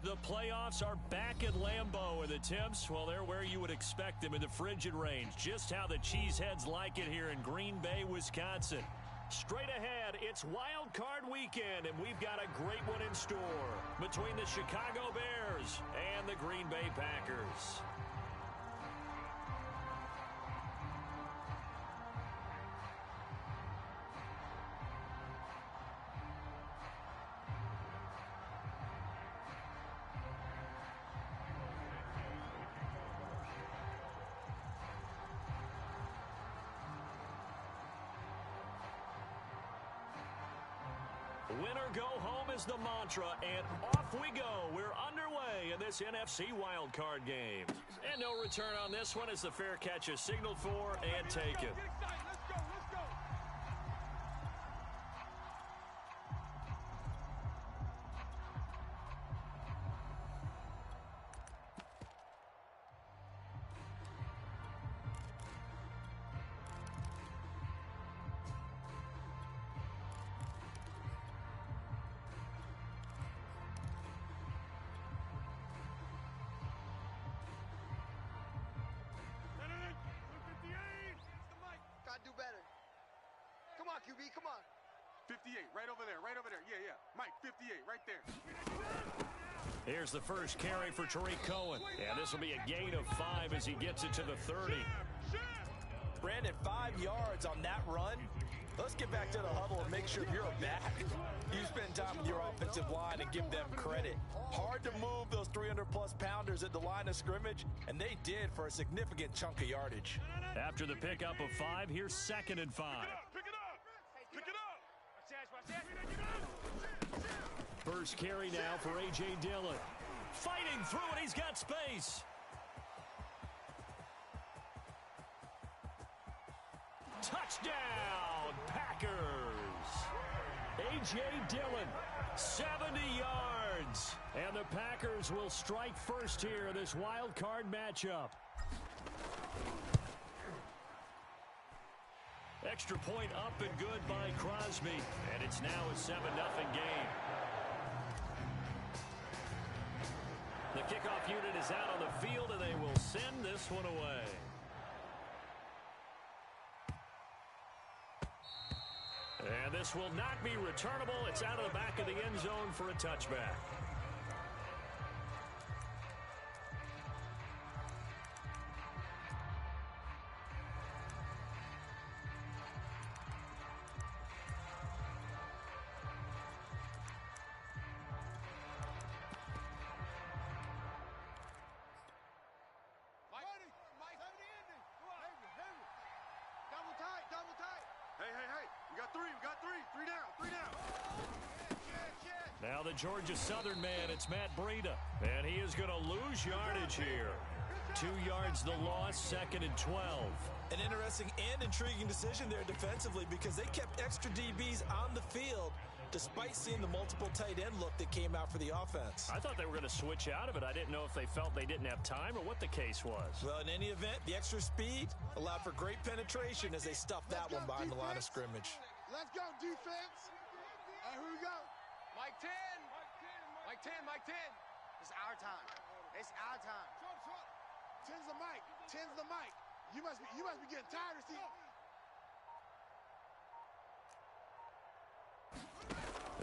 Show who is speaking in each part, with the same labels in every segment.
Speaker 1: The playoffs are back at Lambeau, and the temps, well, they're where you would expect them in the frigid range. Just how the Cheeseheads like it here in Green Bay, Wisconsin. Straight ahead, it's Wild Card Weekend, and we've got a great one in store between the Chicago Bears and the Green Bay Packers. Winner go home is the mantra, and off we go. We're underway in this NFC wildcard game. And no return on this one as the fair catch is signaled for and taken.
Speaker 2: Gotta do better. Come on, QB, come on.
Speaker 3: 58, right over there, right over there. Yeah. Mike, 58, right there.
Speaker 1: Here's the first carry for Tariq Cohen. And this will be a gain of 5 as he gets it to the 30.
Speaker 4: Brandon, 5 yards on that run. Let's get back to the huddle and make sure you're back. You spend time with your offensive line and give them credit. Hard to move those 300-plus pounders at the line of scrimmage, and they did for a significant chunk of yardage.
Speaker 1: After the pickup of 5, here's 2nd and 5.
Speaker 3: Pick it up! Pick it up!
Speaker 1: First carry now for A.J. Dillon. Fighting through it, he's got space. Touchdown, Packers! A.J. Dillon, 70 yards. And the Packers will strike first here in this wild card matchup. Extra point up and good by Crosby. And it's now a 7-0 game. The kickoff unit is out on the field, and they will send this one away. And this will not be returnable. It's out of the back of the end zone for a touchback.
Speaker 2: Double tight.
Speaker 3: Hey. We got three. Three down.
Speaker 1: Now the Georgia Southern man, it's Matt Breida. And he is going to lose yardage here. 2 yards the loss, 2nd and 12.
Speaker 4: An interesting and intriguing decision there defensively because they kept extra DBs on the field despite seeing the multiple tight end look that came out for the offense.
Speaker 1: I thought they were going to switch out of it. I didn't know if they felt they didn't have time or what the case was.
Speaker 4: Well, in any event, the extra speed allowed for great penetration as they stuffed that one behind the line of scrimmage.
Speaker 2: Let's go, defense. All right, here we go.
Speaker 5: Mike 10. Mike 10.
Speaker 2: It's our time. It's our time. 10's the mic. 10's the mic. You must be getting tired of seeing.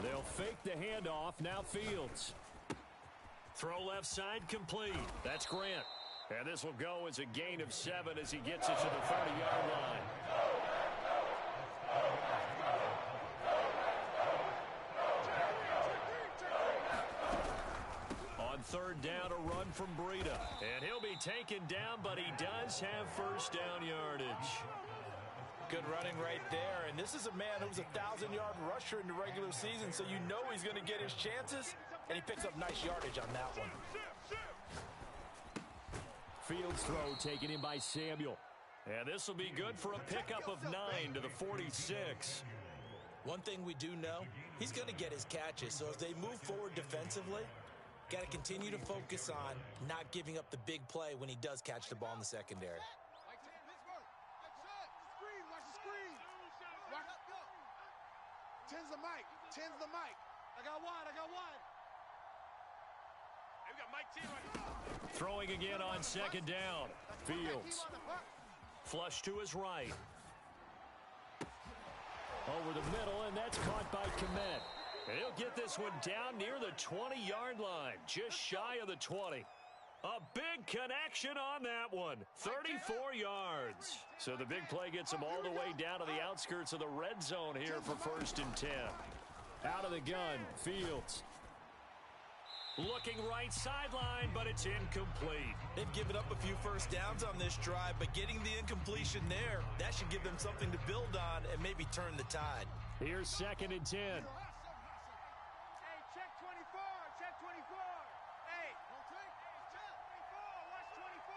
Speaker 1: They'll fake the handoff. Now Fields. Throw left side complete. That's Grant. And this will go as a gain of 7 as he gets it to the 30-yard line. On 3rd down, a run from Breida. And he'll be taken down, but he does have first down yardage.
Speaker 4: Good running right there. And this is a man who's a 1,000-yard rusher in the regular season, so you know he's going to get his chances, and he picks up nice yardage on that one.
Speaker 1: Fields throw taken in by Samuel. And this will be good for a pickup of 9 to the 46.
Speaker 4: One thing we do know, he's going to get his catches. So as they move forward defensively, got to continue to focus on not giving up the big play when he does catch the ball in the secondary.
Speaker 2: Watch the screen. 10's the mic. I got wide.
Speaker 5: got Mike 10 right.
Speaker 1: Throwing again on second down. Fields. Flush to his right. Over the middle, and that's caught by Kmet. He'll get this one down near the 20-yard line, just shy of the 20. A big connection on that one, 34 yards. So the big play gets him all the way down to the outskirts of the red zone here for 1st and 10. Out of the gun, Fields. Looking right sideline, but it's incomplete.
Speaker 4: They've given up a few first downs on this drive, but getting the incompletion there, that should give them something to build on and maybe turn the tide.
Speaker 1: Here's 2nd and 10.
Speaker 5: Hey, check 24. Check 24. Hey, don't take. Check 24. Watch 24.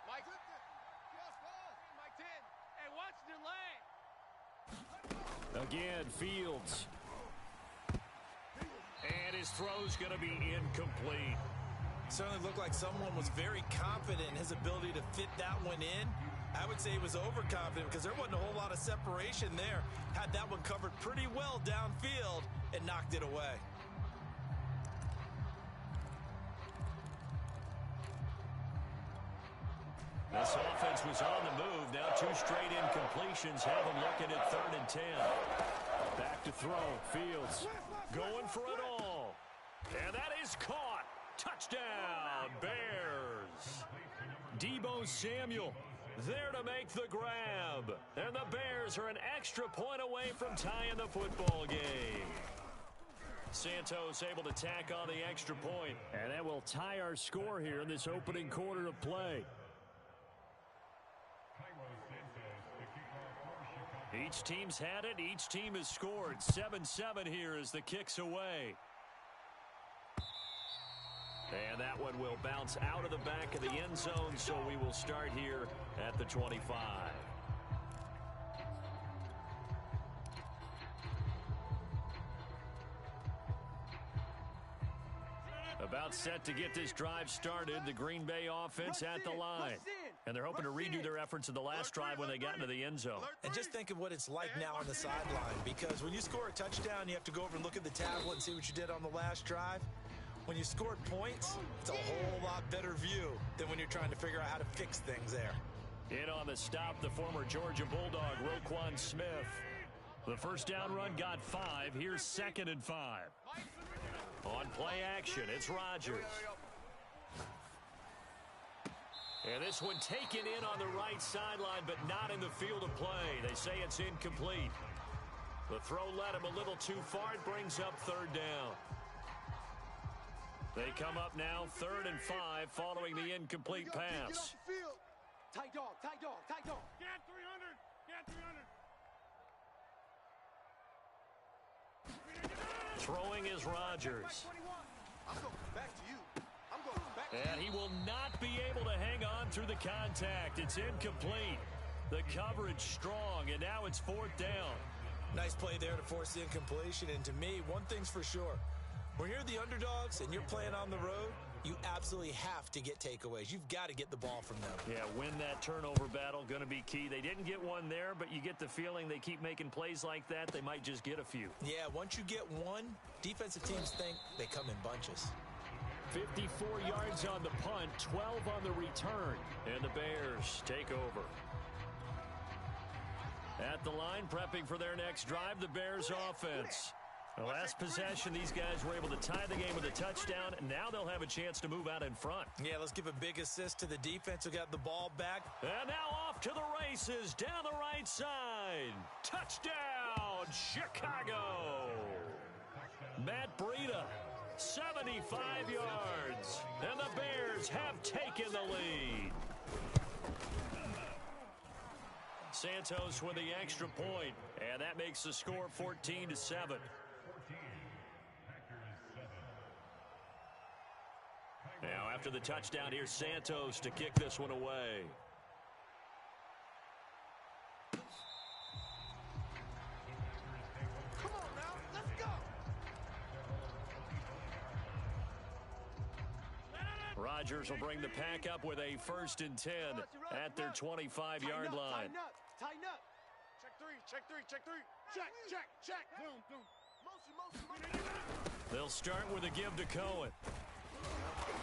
Speaker 5: Mike. Mike 10. Hey, watch the leg.
Speaker 1: Again, Fields. And his throw's going to be incomplete.
Speaker 4: Certainly looked like someone was very confident in his ability to fit that one in. I would say he was overconfident because there wasn't a whole lot of separation there. Had that one covered pretty well downfield and knocked it away.
Speaker 1: This offense was on the move. Now 2 straight incompletions have them looking at 3rd and 10. Back to throw. Fields going for it all. And that is caught. Touchdown, Bears. Deebo Samuel there to make the grab. And the Bears are an extra point away from tying the football game. Santos able to tack on the extra point. And that will tie our score here in this opening quarter of play. Each team's had it. Each team has scored. 7-7 here as the kick's away. And that one will bounce out of the back of the end zone, so we will start here at the 25. About set to get this drive started. The Green Bay offense at the line. And they're hoping to redo their efforts in the last drive when they got into the end zone.
Speaker 4: And just think of what it's like now on the sideline, because when you score a touchdown, you have to go over and look at the tablet and see what you did on the last drive. When you scored points, it's a whole lot better view than when you're trying to figure out how to fix things there.
Speaker 1: In on the stop, the former Georgia Bulldog, Roquan Smith. The first down run got 5. Here's 2nd and 5. On play action, it's Rodgers. And this one taken in on the right sideline, but not in the field of play. They say it's incomplete. The throw led him a little too far. It brings up 3rd down. They come up now 3rd and 5 following the incomplete pass.
Speaker 5: Tight dog, tight dog, tight dog.
Speaker 3: Get 300. Get 300.
Speaker 1: Throwing is Rodgers.
Speaker 2: I'm going back to you. I'm going back to you.
Speaker 1: And he will not be able to hang on through the contact. It's incomplete. The coverage strong, and now it's 4th down.
Speaker 4: Nice play there to force the incompletion. And to me, one thing's for sure. When you're the underdogs and you're playing on the road, you absolutely have to get takeaways. You've got to get the ball from them.
Speaker 1: Yeah, win that turnover battle, going to be key. They didn't get one there, but you get the feeling they keep making plays like that, they might just get a few.
Speaker 4: Yeah, once you get one, defensive teams think they come in bunches.
Speaker 1: 54 yards on the punt, 12 on the return, and the Bears take over. At the line, prepping for their next drive, the Bears offense. The last possession, these guys were able to tie the game with a touchdown, and now they'll have a chance to move out in front.
Speaker 4: Yeah, let's give a big assist to the defense who got the ball back.
Speaker 1: And now off to the races, down the right side. Touchdown, Chicago! Matt Breida, 75 yards, and the Bears have taken the lead. Santos with the extra point, and that makes the score 14-7. Now, after the touchdown, here's Santos to kick this one away.
Speaker 2: Come on now, let's go.
Speaker 1: Rodgers will bring the pack up with a 1st and 10 at their 25-yard line.
Speaker 2: Tighten up. Check 3, check 3, check 3. Check, check, check.
Speaker 3: Boom, boom.
Speaker 2: Motion, motion.
Speaker 1: They'll start with a give to Cohen.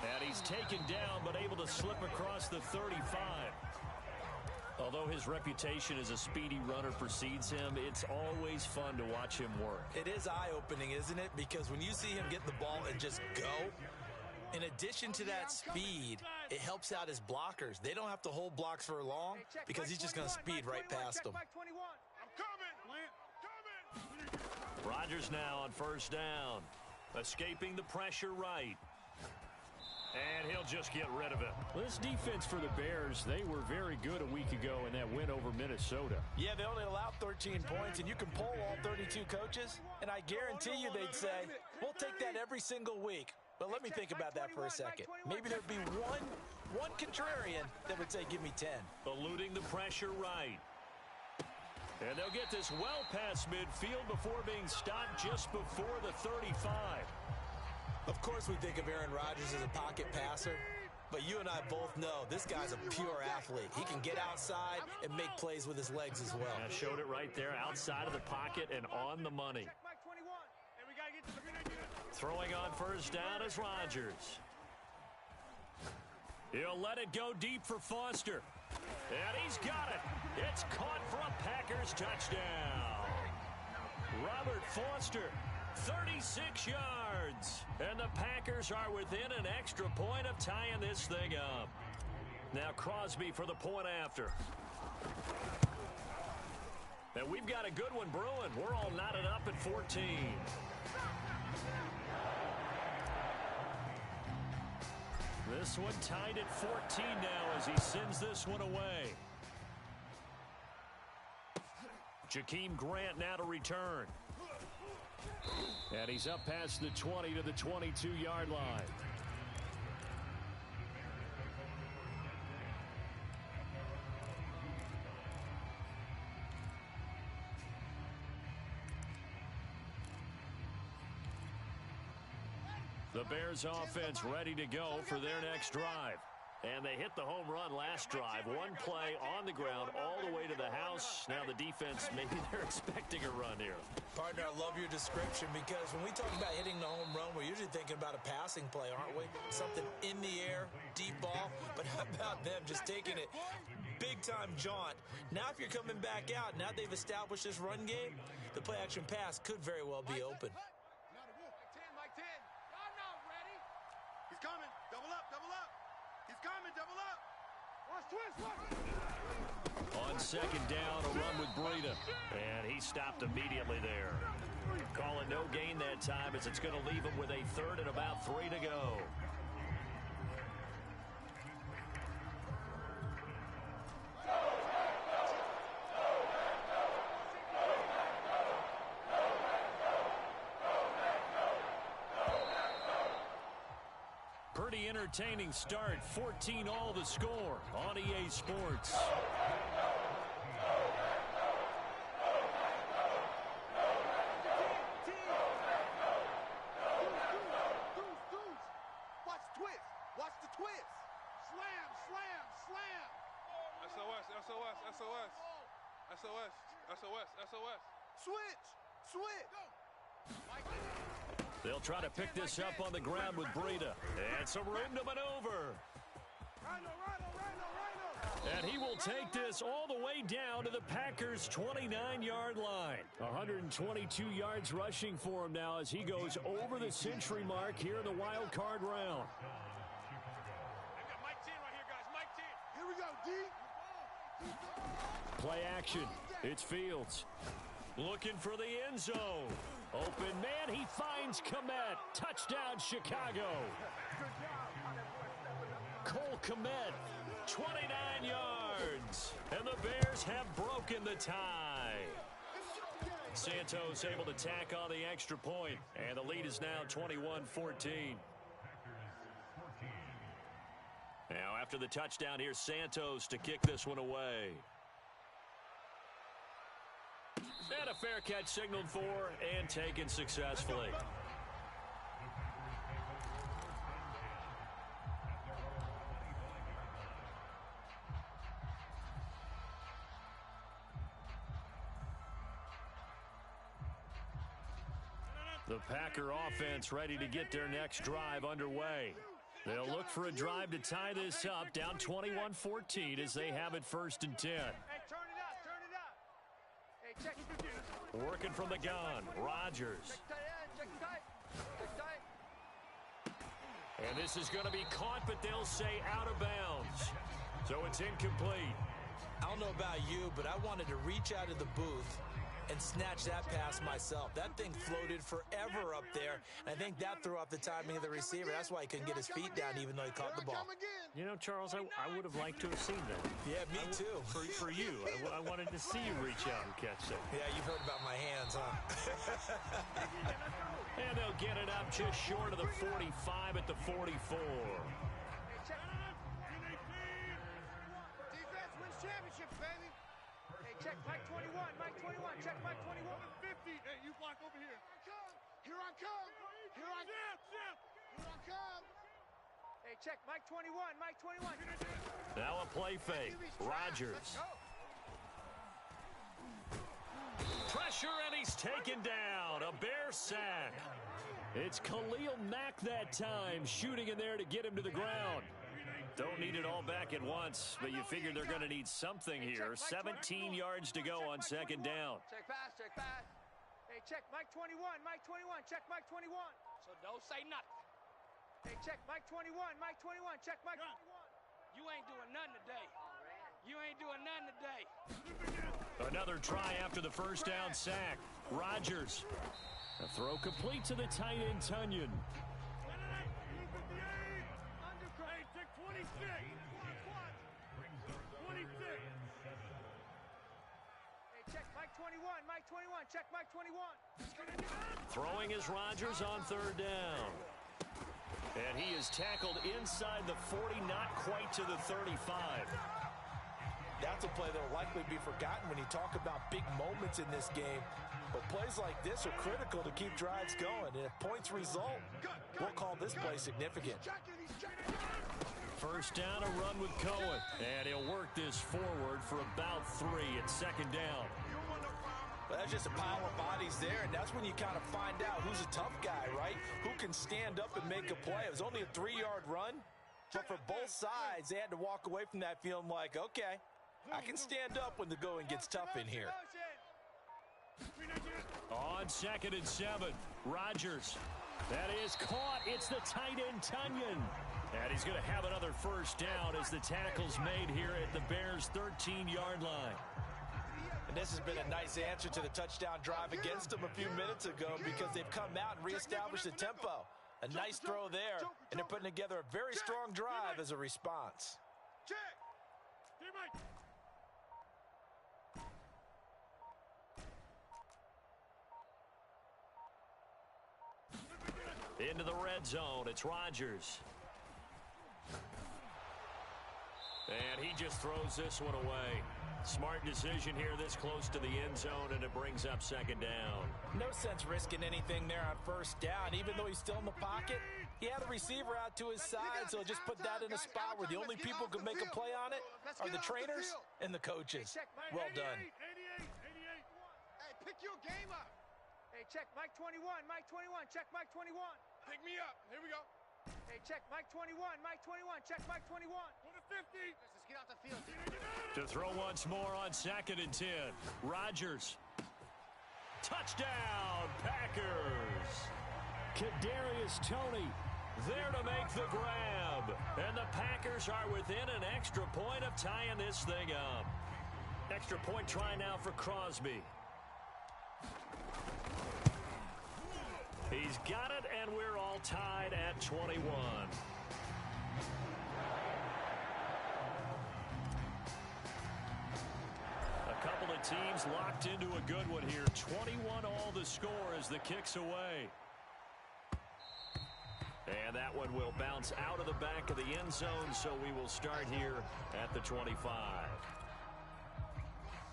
Speaker 1: And he's taken down, but able to slip across the 35. Although his reputation as a speedy runner precedes him, it's always fun to watch him work.
Speaker 4: It is eye-opening, isn't it? Because when you see him get the ball and just go, in addition to that speed, it helps out his blockers. They don't have to hold blocks for long because he's just going to speed right past them.
Speaker 3: I'm coming.
Speaker 1: Rodgers now on first down. Escaping the pressure right. And he'll just get rid of it.
Speaker 6: This defense for the Bears, they were very good a week ago in that win over Minnesota.
Speaker 4: Yeah, they only allowed 13 points, and you can poll all 32 coaches, and I guarantee you they'd say, we'll take that every single week. But let me think about that for a second. Maybe there'd be one contrarian that would say, give me 10.
Speaker 1: Eluding the pressure right. And they'll get this well past midfield before being stopped just before the 35.
Speaker 4: Of course we think of Aaron Rodgers as a pocket passer, but you and I both know this guy's a pure athlete. He can get outside and make plays with his legs as well.
Speaker 1: I showed it right there, outside of the pocket and on the money. Throwing on first down is Rodgers. He'll let it go deep for Foster. And he's got it. It's caught for a Packers touchdown. Robert Foster, 36 yards. And the Packers are within an extra point of tying this thing up. Now Crosby for the point after. And we've got a good one brewing. We're all knotted up at 14. This one tied at 14 now as he sends this one away. Jakeem Grant now to return. And he's up past the 20 to the 22-yard line. The Bears offense ready to go for their next drive. And they hit the home run last drive. One play on the ground all the way to the house. Now the defense, maybe they're expecting a run here.
Speaker 4: Partner, I love your description because when we talk about hitting the home run, we're usually thinking about a passing play, aren't we? Something in the air, deep ball. But how about them just taking it big-time jaunt? Now if you're coming back out, now they've established this run game, the play-action pass could very well be open.
Speaker 3: He's coming. Double up, double up. He's coming, double up.
Speaker 2: Watch twist, watch.
Speaker 1: On second down, a run with Breida. And he stopped immediately there. Calling no gain that time as it's going to leave him with a third and about 3 to go. Pretty entertaining start. 14-all the score on EA Sports.
Speaker 2: Watch the twist. Watch the twist. Slam, slam, slam.
Speaker 3: SOS, SOS, SOS. SOS, SOS, SOS.
Speaker 2: Switch, switch.
Speaker 1: They'll try to pick this up on the ground with Breida. And some room to maneuver. And he will take this all the way down to the Packers' 29-yard line. 122 yards rushing for him now as he goes over the century mark here in the wild card round.
Speaker 3: They've got Mike 10 right here, guys. Mike 10.
Speaker 2: Here we go, D.
Speaker 1: Play action. It's Fields. Looking for the end zone. Open man, he finds Kmet. Touchdown, Chicago. Cole Kmet, 29 yards. And the Bears have broken the tie. Santos able to tack on the extra point. And the lead is now 21-14. Now after the touchdown, here's Santos to kick this one away. And a fair catch signaled for and taken successfully. The Packer offense ready to get their next drive underway. They'll look for a drive to tie this up, down 21-14 as they have it 1st and 10.
Speaker 5: Hey, turn it up, turn it up. Hey, check.
Speaker 1: Working from the gun, Rodgers.
Speaker 5: Check tight end, check tight. Check tight.
Speaker 1: And this is going to be caught, but they'll say out of bounds. So it's incomplete.
Speaker 4: I don't know about you, but I wanted to reach out of the booth and snatch that pass myself. That thing floated forever up there, and I think that threw off the timing of the receiver. That's why he couldn't get his feet down even though he caught the ball.
Speaker 6: You know, Charles, I would have liked to have seen that.
Speaker 4: Yeah, me too.
Speaker 6: For you, I wanted to see you reach out and catch that.
Speaker 4: Yeah, you've heard about my hands, huh?
Speaker 1: And they'll get it up just short of the 45 at the 44.
Speaker 5: Defense wins championships, baby. Hey, check Mike 21, Mike 21, check Mike 21.
Speaker 3: 50. Hey, you block over here.
Speaker 2: Here I come. Here I come. Here I come.
Speaker 5: Hey, check Mike 21, Mike 21.
Speaker 1: Now a play fake. Rodgers. Pressure, and he's taken down. A Bear sack. It's Khalil Mack that time, shooting in there to get him to the ground. Don't need it all back at once, but you figure they're going to need something here. 17 yards to go on 2nd down.
Speaker 5: Check pass, check pass. Hey, check Mike 21, Mike 21, check Mike 21. So don't say nothing. Hey, check Mike 21, Mike 21, check Mike 21. You ain't doing nothing today. You ain't doing nothing today.
Speaker 1: Another try after the 1st down sack. Rodgers. A throw complete to the tight end, Tunyon.
Speaker 5: Mike 21, check Mike 21.
Speaker 1: Throwing is Rodgers on 3rd down. And he is tackled inside the 40, not quite to the 35.
Speaker 4: That's a play that will likely be forgotten when you talk about big moments in this game. But plays like this are critical to keep drives going. And if points result, we'll call this play significant.
Speaker 1: 1st down, a run with Cohen. And he'll work this forward for about 3 at 2nd down.
Speaker 4: Well, that's just a pile of bodies there, and that's when you kind of find out who's a tough guy, right? Who can stand up and make a play. It was only a 3-yard run, but for both sides, they had to walk away from that feeling like, okay, I can stand up when the going gets tough in here.
Speaker 1: On 2nd and 7, Rodgers. That is caught. It's the tight end, Tunyon. And he's going to have another 1st down as the tackle's made here at the Bears' 13-yard line.
Speaker 4: And this has been a nice answer to the touchdown drive against them a few minutes ago because they've come out and reestablished the tempo. A nice throw there, and they're putting together a very strong drive as a response.
Speaker 1: Into the red zone, it's Rodgers. And he just throws this one away. Smart decision here this close to the end zone, and it brings up 2nd down.
Speaker 4: No sense risking anything there on 1st down. Even though he's still in the pocket, he had a receiver out to his side, so just put that in a spot where the only people who can make a play on it are the trainers and the coaches. Well done.
Speaker 2: Hey, pick your game up.
Speaker 5: Hey, check Mike 21, Mike 21, check Mike 21.
Speaker 2: Pick me up. Here we go.
Speaker 5: Hey, check Mike 21, Mike 21, check Mike 21.
Speaker 2: Go to 50. Let's get out the field.
Speaker 1: To throw once more on 2nd and 10. Rodgers. Touchdown, Packers. Kadarius Toney there to make the grab. And the Packers are within an extra point of tying this thing up. Extra point try now for Crosby. He's got it, and we're all tied at 21. A couple of teams locked into a good one here. 21 all the score as the kick's away. And that one will bounce out of the back of the end zone, so we will start here at the 25.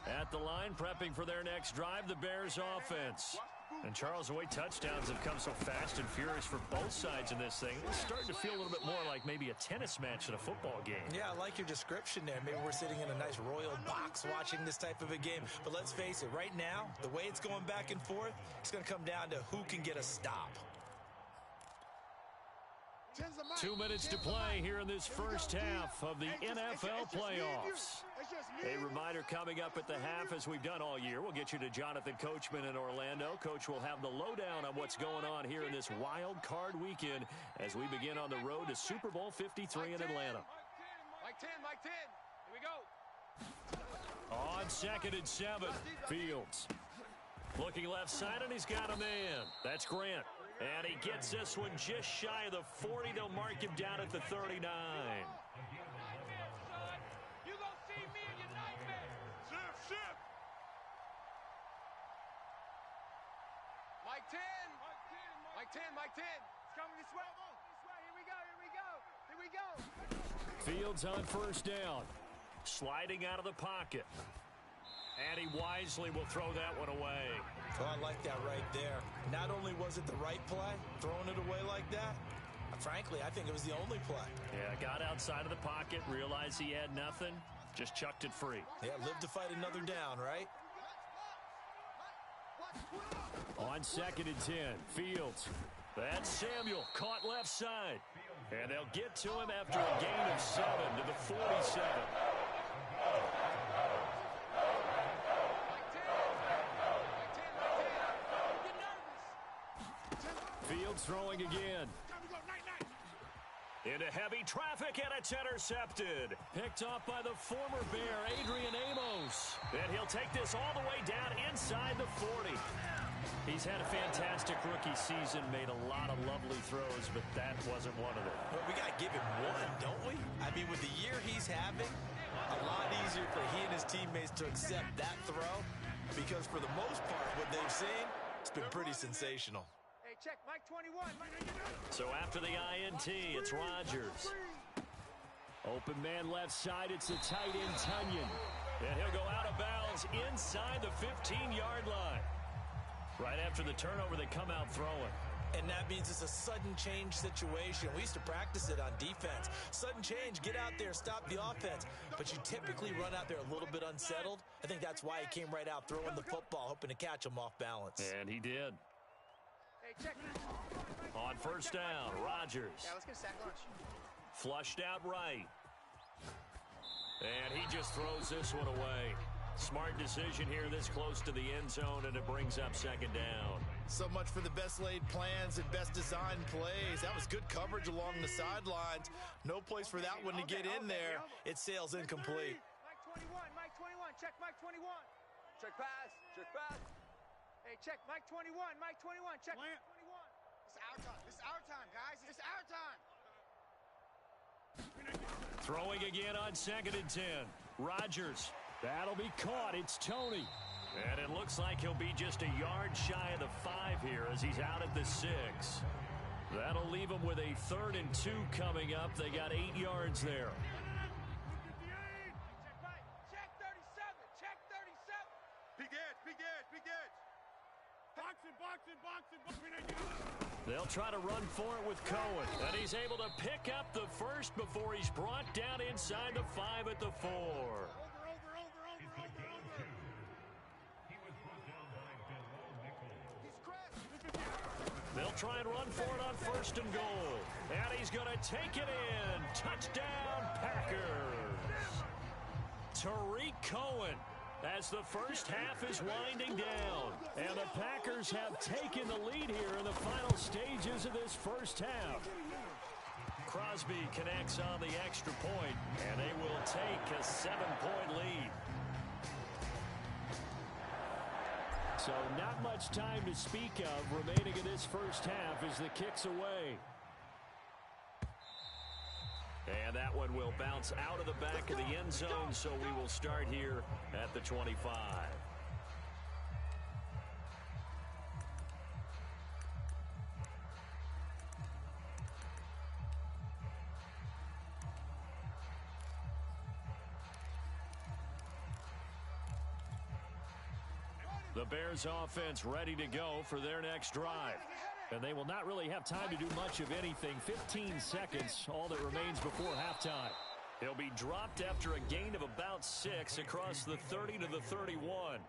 Speaker 1: At the line, prepping for their next drive, the Bears offense. And, Charles, the way touchdowns have come so fast and furious for both sides in this thing, it's starting to feel a little bit more like maybe a tennis match than a football game.
Speaker 4: Yeah, I like your description there. Maybe we're sitting in a nice royal box watching this type of a game. But let's face it, right now, the way it's going back and forth, it's going to come down to who can get a stop.
Speaker 1: 2 minutes to play here in this first half of the NFL playoffs. A reminder coming up at the half, as we've done all year. We'll get you to Jonathan Coachman in Orlando. Coach will have the lowdown on what's going on here in this wild card weekend as we begin on the road to Super Bowl 53 in Atlanta.
Speaker 5: Mike 10, Mike 10. Here we go.
Speaker 1: On 2nd and 7, Fields. Looking left side, and he's got a man. That's Grant. And he gets this one just shy of the 40. They'll mark him down at the 39.
Speaker 5: You gonna see me in your nightmare. Shift. Mike 10. Mike 10, Mike 10. It's coming this way. Here we go.
Speaker 1: Fields on first down. Sliding out of the pocket. And he wisely will throw that one away.
Speaker 4: Oh, I like that right there. Not only was it the right play, throwing it away like that, frankly, I think it was the only play.
Speaker 1: Yeah, got outside of the pocket, realized he had nothing, just chucked it free.
Speaker 4: Yeah, live to fight another down, right?
Speaker 1: On 2nd and 10, Fields. That's Samuel, caught left side. And they'll get to him after a gain of 7 to the 47. Fields throwing again. Into heavy traffic, and it's intercepted. Picked off by the former Bear, Adrian Amos. And he'll take this all the way down inside the 40. He's had a fantastic rookie season, made a lot of lovely throws, but that wasn't one of them.
Speaker 4: Well, we got to give him one, don't we? I mean, with the year he's having, a lot easier for he and his teammates to accept that throw, because for the most part, what they've seen, it's been pretty sensational.
Speaker 5: Check, Mike 21.
Speaker 1: So after the INT, it's Rodgers. Open man left side, it's the tight end Tunyon. And he'll go out of bounds inside the 15-yard line. Right after the turnover, they come out throwing.
Speaker 4: And that means it's a sudden change situation. We used to practice it on defense. Sudden change, get out there, stop the offense. But you typically run out there a little bit unsettled. I think that's why he came right out throwing the football, hoping to catch him off balance.
Speaker 1: And he did.
Speaker 5: Check.
Speaker 1: On first down, Rodgers.
Speaker 5: Yeah, let's get a sack lunch.
Speaker 1: Flushed out right. And he just throws this one away. Smart decision here this close to the end zone, and it brings up 2nd down.
Speaker 4: So much for the best laid plans and best designed plays. That was good coverage along the sidelines. No place for that one to get in there. It sails incomplete.
Speaker 5: Mike 21, check Mike 21. Check pass. Hey, check Mike 21, check Mike 21.
Speaker 2: It's our time, guys. It's our time.
Speaker 1: Throwing again on 2nd and 10. Rodgers. That'll be caught. It's Tony. And it looks like he'll be just a yard shy of the 5 here as he's out at the 6. That'll leave him with a 3rd and 2 coming up. They got 8 yards there.
Speaker 5: Check 37. Check 37.
Speaker 3: Big edge. Boxing.
Speaker 1: They'll try to run for it with Cohen. And he's able to pick up the first before he's brought down inside the 5 at the 4. They'll try and run for it on 1st and goal. And he's going to take it in. Touchdown, Packers. Tariq Cohen, as the first half is winding down. And the Packers have taken the lead here in the final stages of this first half. Crosby connects on the extra point, and they will take a 7-point lead. So not much time to speak of remaining in this first half as the kick's away. And that one will bounce out of the back of the end zone, so we will start here at the 25. The Bears offense ready to go for their next drive. And they will not really have time to do much of anything. 15 seconds, all that remains before halftime. He'll be dropped after a gain of about 6 across the 30 to the 31.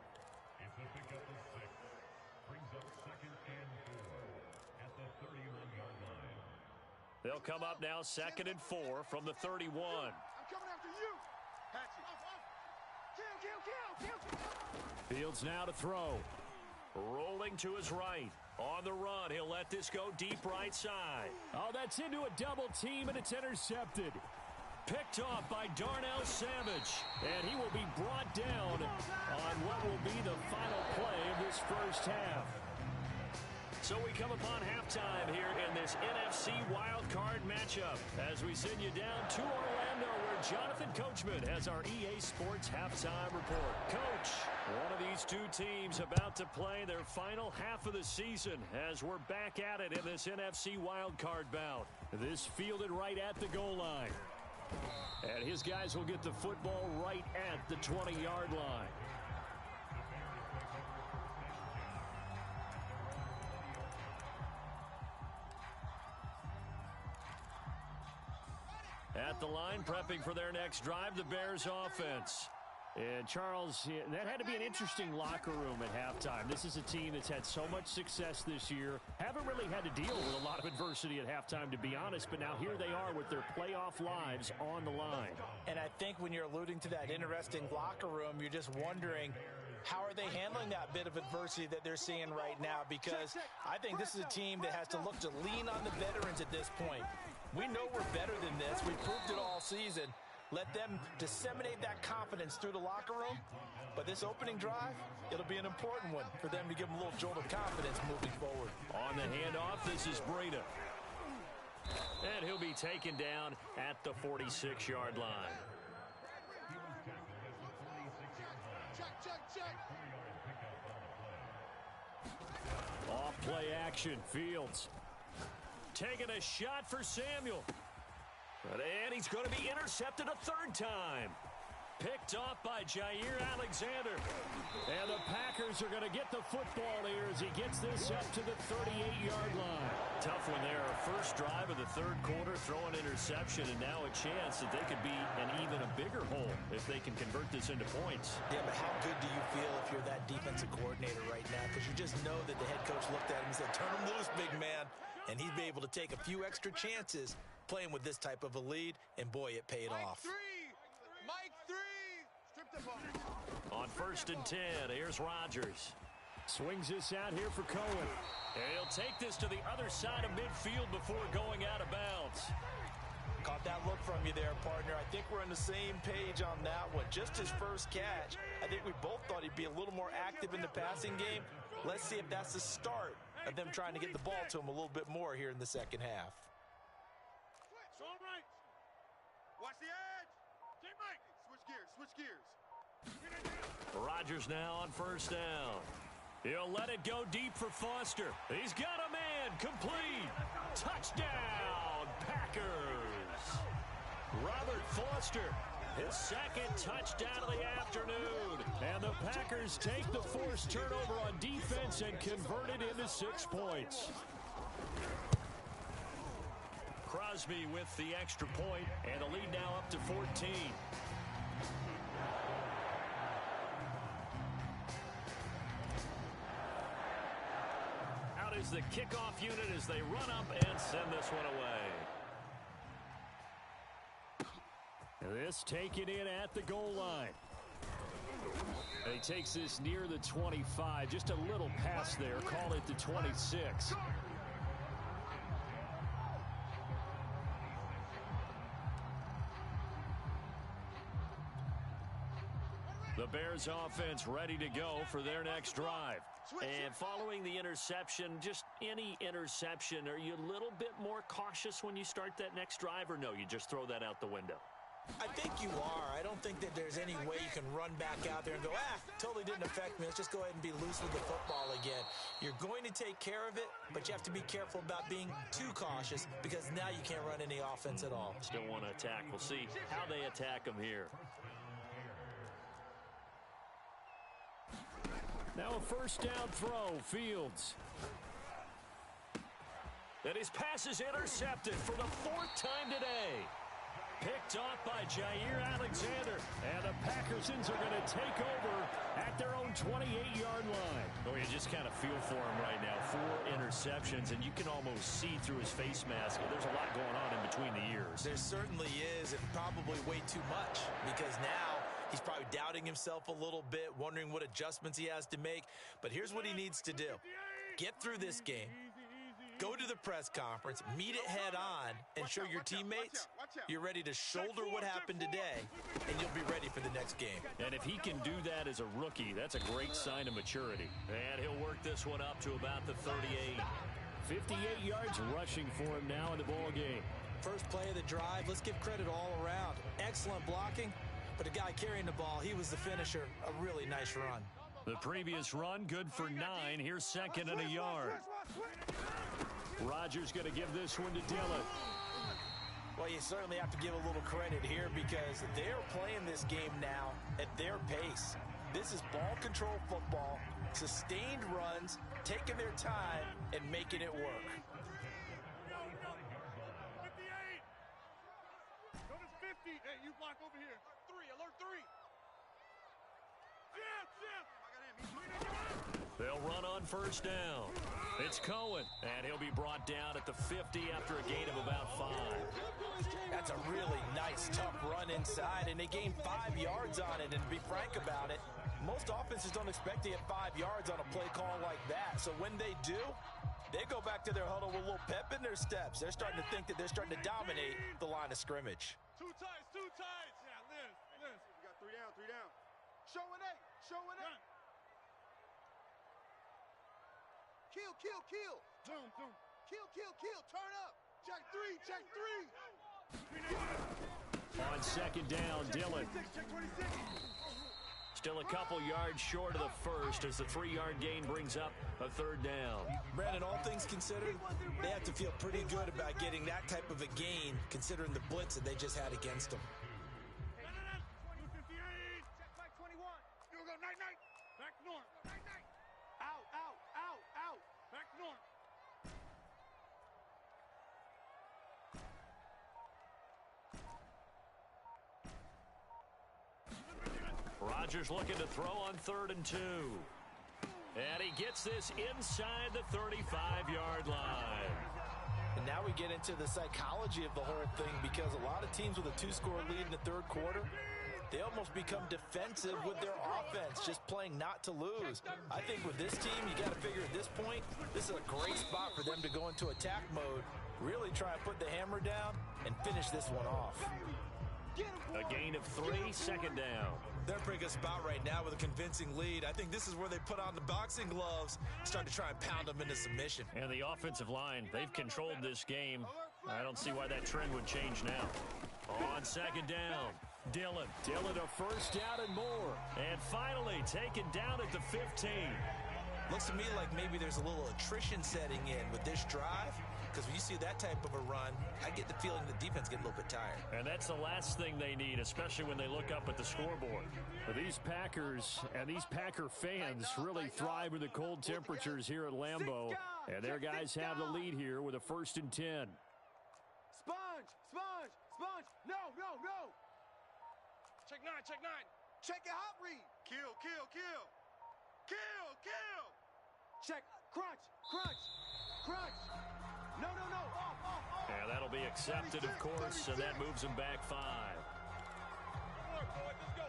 Speaker 1: They'll come up now 2nd and 4 from the 31.
Speaker 2: I'm coming after you. Kill.
Speaker 1: Fields now to throw. Rolling to his right. On the run, he'll let this go deep right side.
Speaker 6: Oh, that's into a double team, and it's intercepted.
Speaker 1: Picked off by Darnell Savage. And he will be brought down on what will be the final play of this first half. So we come upon halftime here in this NFC wildcard matchup as we send you down to Orlando where Jonathan Coachman has our EA Sports halftime report. Coach, one of these two teams about to play their final half of the season as we're back at it in this NFC wildcard bout.
Speaker 6: This fielded right at the goal line.
Speaker 1: And his guys will get the football right at the 20-yard line. At the line, prepping for their next drive, the Bears offense.
Speaker 6: And, Charles, that had to be an interesting locker room at halftime. This is a team that's had so much success this year. Haven't really had to deal with a lot of adversity at halftime, to be honest. But now here they are with their playoff lives on the line.
Speaker 4: And I think when you're alluding to that interesting locker room, you're just wondering, how are they handling that bit of adversity that they're seeing right now? Because I think this is a team that has to look to lean on the veterans at this point. We know we're better than this. We proved it all season. Let them disseminate that confidence through the locker room. But this opening drive, it'll be an important one for them to give them a little jolt of confidence moving forward.
Speaker 1: On the handoff, this is Breida. And he'll be taken down at the 46-yard line.
Speaker 2: Check.
Speaker 1: Off play action, Fields. Taking a shot for Samuel. And he's going to be intercepted a third time. Picked off by Jair Alexander.
Speaker 6: And the Packers are going to get the football here as he gets this up to the 38-yard line.
Speaker 1: Tough one there. First drive of the third quarter, throw an interception, and now a chance that they could be in even a bigger hole if they can convert this into points.
Speaker 4: Yeah, but how good do you feel if you're that defensive coordinator right now? Because you just know that the head coach looked at him and said, turn him loose, big man. And he'd be able to take a few extra chances playing with this type of a lead, and boy, it paid off.
Speaker 2: Mike 3. Strip the ball.
Speaker 1: On 1st and 10, here's Rodgers.
Speaker 6: Swings this out here for Cohen.
Speaker 1: And he'll take this to the other side of midfield before going out of bounds.
Speaker 4: Caught that look from you there, partner. I think we're on the same page on that one. Just his first catch. I think we both thought he'd be a little more active in the passing game. Let's see if that's the start of them trying to get the ball to him a little bit more here in the second half.
Speaker 3: It's all right. Watch the edge. Keep Mike. Switch gears.
Speaker 1: Rodgers now on 1st down. He'll let it go deep for Foster. He's got a man. Complete. Touchdown, Packers. Robert Foster, his second touchdown of the afternoon.
Speaker 6: And the Packers take the forced turnover on defense and convert it into 6 points.
Speaker 1: Crosby with the extra point, and the lead now up to 14. Out is the kickoff unit as they run up and send this one away.
Speaker 6: This taken in at the goal line. And he takes this near the 25. Just a little pass there. Call it the 26.
Speaker 1: The Bears offense ready to go for their next drive. And following the interception, just any interception, are you a little bit more cautious when you start that next drive, or no, you just throw that out the window?
Speaker 4: I think you are. I don't think that there's any way you can run back out there and go, totally didn't affect me. Let's just go ahead and be loose with the football again. You're going to take care of it, but you have to be careful about being too cautious because now you can't run any offense at all.
Speaker 1: Still want to attack. We'll see how they attack them here.
Speaker 6: Now a first down throw, Fields.
Speaker 1: And his pass is intercepted for the 4th time today. Picked off by Jair Alexander. And the Packersons are going to take over at their own 28-yard line. Oh, you just kind of feel for him right now. 4 interceptions, and you can almost see through his face mask. There's a lot going on in between the ears.
Speaker 4: There certainly is, and probably way too much, because now he's probably doubting himself a little bit, wondering what adjustments he has to make. But here's what he needs to do. Get through this game. Go to the press conference, meet it head on, and show your teammates you're ready to shoulder what happened today, and you'll be ready for the next game.
Speaker 1: And if he can do that as a rookie, that's a great sign of maturity. And he'll work this one up to about the 38.
Speaker 6: 58 yards rushing for him now in the ball game.
Speaker 4: First play of the drive, let's give credit all around. Excellent blocking, but the guy carrying the ball, he was the finisher. A really nice run.
Speaker 1: The previous run, good for 9. Here's 2nd and a yard.
Speaker 6: Rodgers going to give this one to Dillon.
Speaker 4: Well, you certainly have to give a little credit here because they're playing this game now at their pace. This is ball control football, sustained runs, taking their time, and making it work.
Speaker 3: 58. Go to 50. Hey, you block over here. 3, alert 3.
Speaker 1: They'll run on first down. It's Cohen, and he'll be brought down at the 50 after a gain of about 5.
Speaker 4: That's a really nice, tough run inside, and they gained 5 yards on it. And to be frank about it, most offenses don't expect to get 5 yards on a play call like that. So when they do, they go back to their huddle with a little pep in their steps. They're starting to think that they're starting to dominate the line of scrimmage.
Speaker 3: Two tights. Yeah, Liz. We got 3 down. Show an 8. Kill. Boom. Kill. Turn up. Check 3.
Speaker 6: On 2nd down, Dillon.
Speaker 3: Check 26.
Speaker 1: Still a couple yards short of the first as the 3-yard gain brings up a 3rd down.
Speaker 4: Brandon, all things considered, they have to feel pretty good about getting that type of a gain considering the blitz that they just had against them.
Speaker 3: 58. Check Mike 21. Here we go. Night. Back north. Night. Out. Back north.
Speaker 1: Rodgers looking to throw on 3rd and 2. And he gets this inside the 35-yard line.
Speaker 4: And now we get into the psychology of the whole thing because a lot of teams with a 2-score lead in the 3rd quarter, they almost become defensive with their offense, just playing not to lose. I think with this team, you got to figure at this point, this is a great spot for them to go into attack mode, really try and put the hammer down and finish this one off.
Speaker 1: A gain of 3, 2nd down.
Speaker 4: They're in a pretty good spot right now with a convincing lead. I think this is where they put on the boxing gloves, start to try and pound them into submission.
Speaker 1: And the offensive line, they've controlled this game. I don't see why that trend would change now. On 2nd down, Dillon a first down and more. And finally taken down at the 15.
Speaker 4: Looks to me like maybe there's a little attrition setting in with this drive. Because when you see that type of a run, I get the feeling the defense gets a little bit tired.
Speaker 1: And that's the last thing they need, especially when they look up at the scoreboard.
Speaker 6: But these Packers and these Packer fans really thrive in the cold temperatures here at Lambeau. And their guys have the lead here with a 1st and 10.
Speaker 5: Sponge. No. Check 9. Check your hot read.
Speaker 3: Kill.
Speaker 5: Check. Crunch. No. Off.
Speaker 1: And that'll be accepted, of course, and that moves them back 5.
Speaker 3: Let's go.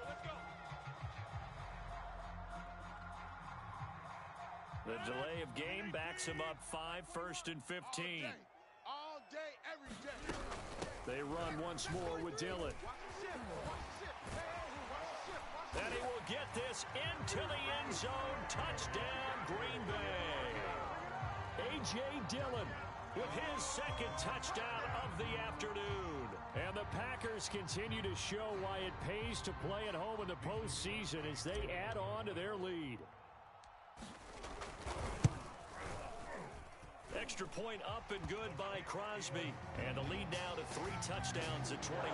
Speaker 1: The delay of game backs him up 5, 1st and 15.
Speaker 2: All day, every day.
Speaker 6: They run once more with Dillon.
Speaker 2: Watch the shift.
Speaker 1: And he will get this into the end zone. Touchdown, Green Bay.
Speaker 6: A.J. Dillon
Speaker 1: with his 2nd touchdown of the afternoon.
Speaker 6: And the Packers continue to show why it pays to play at home in the postseason as they add on to their lead.
Speaker 1: Extra point up and good by Crosby. And the lead now to 3 touchdowns at 21.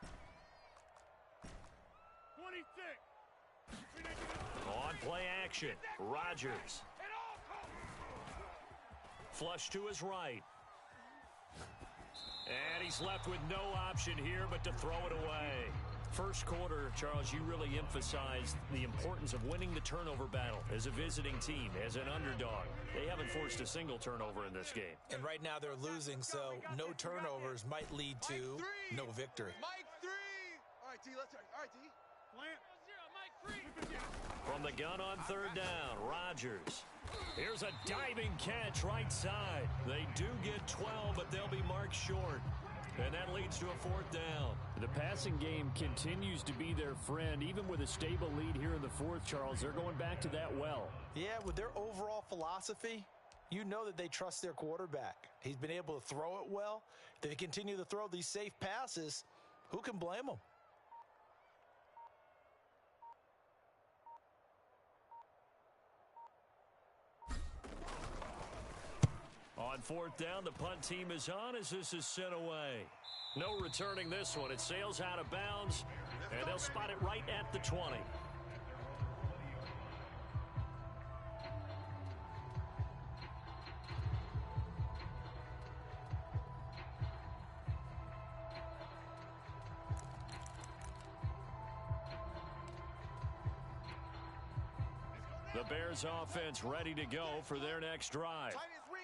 Speaker 1: On play action, Rodgers. Flush to his right. And he's left with no option here but to throw it away. First quarter, Charles, you really emphasized the importance of winning the turnover battle as a visiting team, as an underdog. They haven't forced a single turnover in this game.
Speaker 4: And right now they're losing, so no turnovers might lead to no victory.
Speaker 2: Mike 3. All right, T, let's start. All right, T.
Speaker 1: From the gun on third down, Rodgers. Here's a diving catch right side. They do get 12, but they'll be marked short. And that leads to a fourth down.
Speaker 6: The passing game continues to be their friend. Even with a stable lead here in the fourth, Charles, they're going back to that well.
Speaker 4: Yeah, with their overall philosophy, you know that they trust their quarterback. He's been able to throw it well. They continue to throw these safe passes. Who can blame them?
Speaker 1: On fourth down, the punt team is on as this is sent away. No returning this one. It sails out of bounds, and they'll spot it right at the 20. The Bears offense ready to go for their next drive.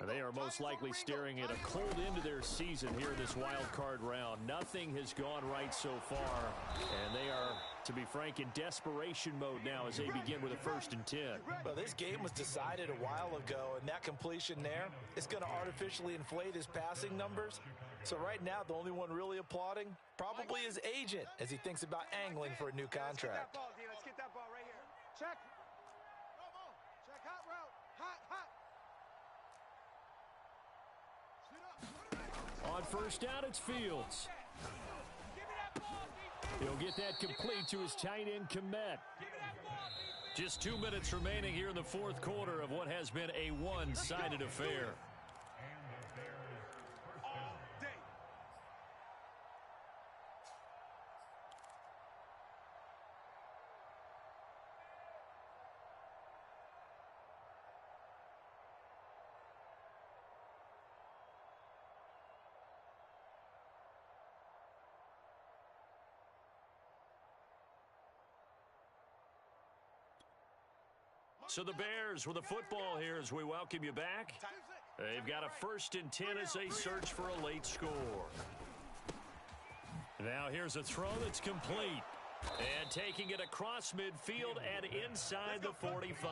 Speaker 1: They are most likely staring at a cold end to their season here in this wild card round. Nothing has gone right so far, and they are, to be frank, in desperation mode now as they begin with a 1st and 10.
Speaker 4: Well, this game was decided a while ago, and that completion there is going to artificially inflate his passing numbers. So right now, the only one really applauding probably his agent as he thinks about angling for a new contract.
Speaker 5: Let's get that ball right here. Check.
Speaker 2: Check hot route. Hot.
Speaker 1: On first down, it's Fields. He'll get that complete to his tight end, Komet. Just 2 minutes remaining here in the fourth quarter of what has been a one-sided affair. So the Bears with the football here as we welcome you back. They've got a 1st and 10 as they search for a late score. Now here's a throw that's complete. And taking it across midfield and inside the 45.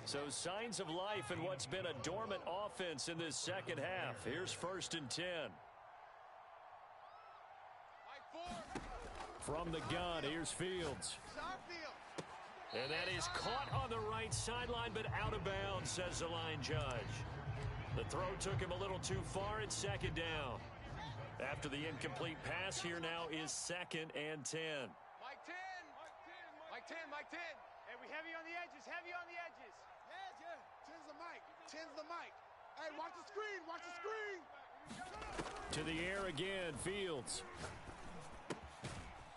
Speaker 1: So signs of life in what's been a dormant offense in this second half. Here's 1st and 10. From the gun, here's Fields. And that is caught on the right sideline, but out of bounds, says the line judge. The throw took him a little too far. It's 2nd down. After the incomplete pass, here now is 2nd and 10.
Speaker 5: Mike 10. Mike 10. Hey, we heavy on the edges.
Speaker 2: Yeah. 10's the mic. 10's the mic. Hey, watch the screen.
Speaker 1: To the air again, Fields.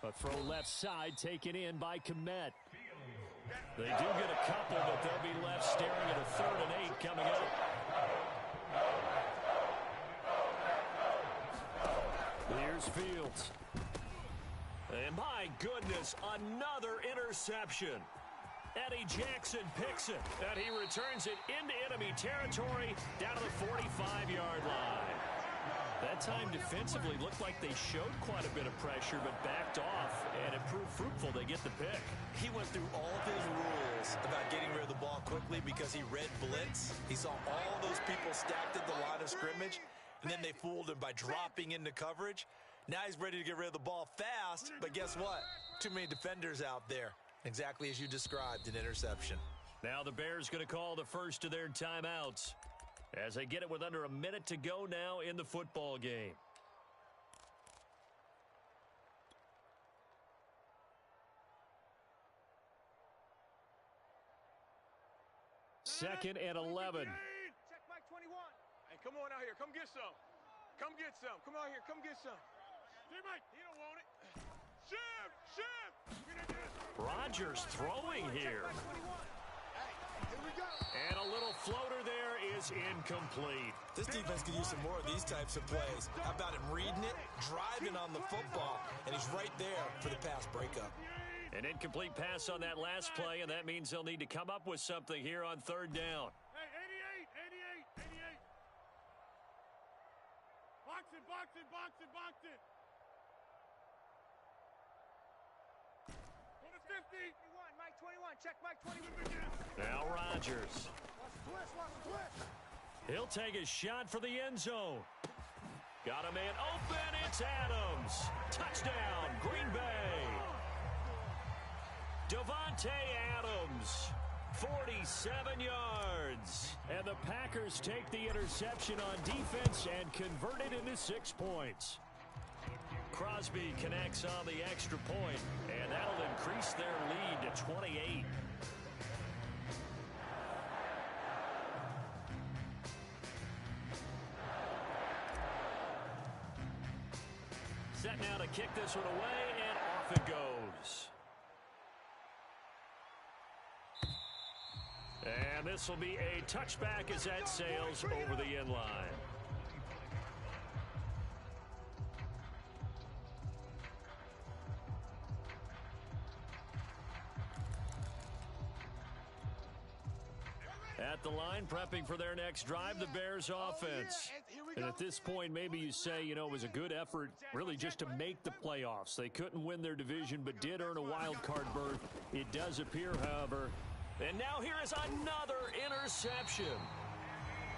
Speaker 1: A throw left side taken in by Komet. They do get a couple, but they'll be left staring at a 3rd and 8 coming up. Here's Fields. And my goodness, another interception. Eddie Jackson picks it, and he returns it into enemy territory down to the 45-yard line. That time defensively looked like they showed quite a bit of pressure, but backed off, and it proved fruitful. They get the pick.
Speaker 4: He went through all of his rules about getting rid of the ball quickly because he read blitz. He saw all those people stacked at the line of scrimmage, and then they fooled him by dropping into coverage. Now he's ready to get rid of the ball fast, but guess what? Too many defenders out there. Exactly as you described, an interception.
Speaker 1: Now the Bears going to call the first of their timeouts as they get it with under a minute to go now in the football game. Second and 11.
Speaker 5: Check Mike 21. Hey, come on out here. Come get some. Come get some. Come out here. Come get some. Hey, Mike. He don't want it. Shift.
Speaker 1: Rodgers throwing here.
Speaker 2: Here we go.
Speaker 1: And a little floater there is incomplete.
Speaker 4: This defense could use some more of these types of plays. How about him reading it, driving on the football, and he's right there for the pass breakup.
Speaker 1: An incomplete pass on that last play, and that means they'll need to come up with something here on third down.
Speaker 3: Hey, 88. Box it. Go to 50.
Speaker 5: 21, Mike 21, check Mike 21.
Speaker 1: Now Rodgers.
Speaker 2: Watch the twist.
Speaker 1: He'll take a shot for the end zone. Got a man open. It's Adams. Touchdown, Green Bay. Devontae Adams, 47 yards. And the Packers take the interception on defense and convert it into 6 points. Crosby connects on the extra point, and that'll increase their lead to 28. Set now to kick this one away, and off it goes. And this will be a touchback as that sails over the end line. At the line, prepping for their next drive, the Bears offense. And at this point, maybe you say, you know, it was a good effort really just to make the playoffs. They couldn't win their division but did earn a wild card berth. It does appear, however. And now here is another interception.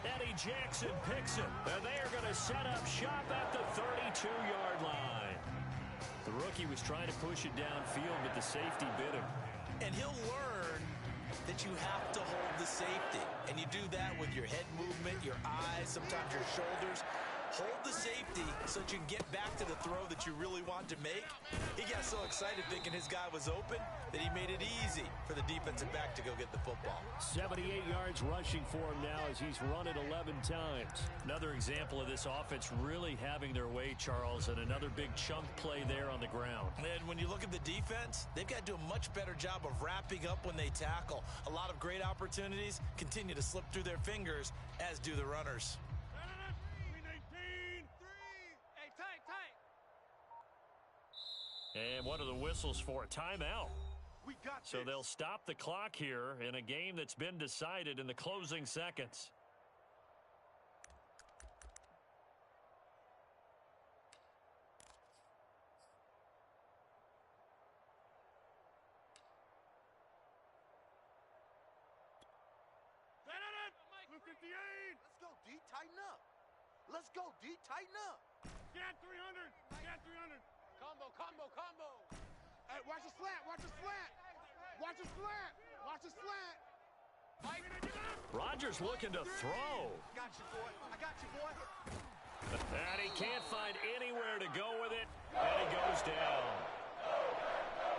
Speaker 1: Eddie Jackson picks it. And they are going to set up shop at the 32-yard line. The rookie was trying to push it downfield, but the safety bit him.
Speaker 4: And he'll learn that you have to hold the safety. And you do that with your head movement, your eyes, sometimes your shoulders. Hold the safety so that you can get back to the throw that you really want to make. He got so excited thinking his guy was open that he made it easy for the defensive back to go get the football.
Speaker 1: 78 yards rushing for him now as he's run it 11 times. Another example of this offense really having their way, Charles, and another big chunk play there on the ground.
Speaker 4: And when you look at the defense, they've got to do a much better job of wrapping up when they tackle. A lot of great opportunities continue to slip through their fingers, as do the runners.
Speaker 1: And what are the whistles for? A timeout.
Speaker 3: We got
Speaker 1: So
Speaker 3: this.
Speaker 1: they'll stop the clock here in a game that's been decided in the closing seconds.
Speaker 3: Blue 58.
Speaker 2: Let's go, D. Tighten up. Let's go, D. Tighten up.
Speaker 3: Get 300. Get 300.
Speaker 5: Combo.
Speaker 2: Hey, watch the slant. Watch the slant. Watch the slant. Watch the slant.
Speaker 1: Rodgers looking to throw.
Speaker 2: Got you, boy. I got you, boy.
Speaker 1: And he can't find anywhere to go with it. And he goes down.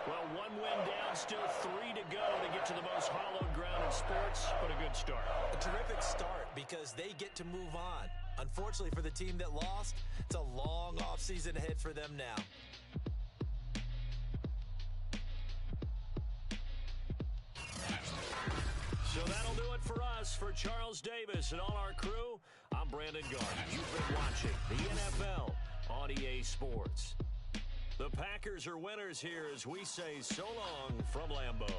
Speaker 1: Well, one win down, still 3 to go to get to the most hallowed ground in sports, but a good start.
Speaker 4: A terrific start because they get to move on. Unfortunately for the team that lost, it's a long offseason ahead for them now.
Speaker 1: So that'll do it for us. For Charles Davis and all our crew, I'm Brandon Garden. You've been watching the NFL on EA Sports. The Packers are winners here as we say so long from Lambeau.